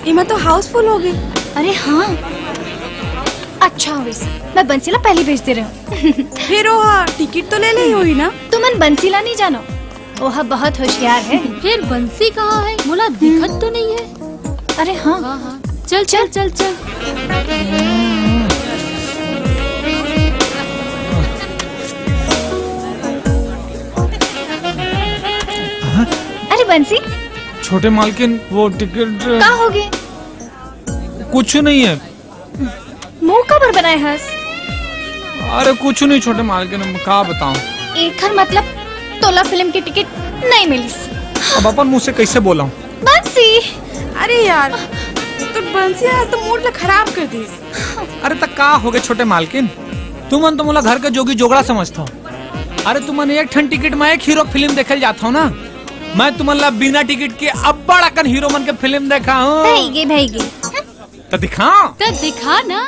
इमा तो हाउसफुल हो गई। अरे हाँ, अच्छा वैसे मैं बंसीला पहले भेज दे रही हूँ। फिर ओहा टिकट तो ले ली हुई ना? तुमन बंसीला नहीं जानो, ओहा बहुत होशियार है। फिर बंसी कहाँ है? मोला दिखत तो नहीं है। अरे हाँ हाँ, चल चल चल चल। अरे बंसी, छोटे मालकिन वो टिकट का हो गए? कुछ नहीं है। मुंह कबर बनाए हंस। अरे कुछ नहीं छोटे मालकिन, का बताऊं। एक मतलब तोला फिल्म की टिकट नहीं मिली। अब अपन मुँह से कैसे बोला हूँ? बंसी, अरे यार तो बंसी आज तो मूड ला खराब कर दी। अरे तक का हो गए छोटे मालकिन, तुमन तो मोला घर के जोगी जोगड़ा समझता हो। अरे तुमन एक ठन टिकट में एक हीरो फिल्म देखल जाता हूँ ना, मैं तुमन ला बिना टिकट के अब्बड़ अकन हीरो मन के फिल्म देखा हूँ। भाई गे तो दिखा तो दिखा ना।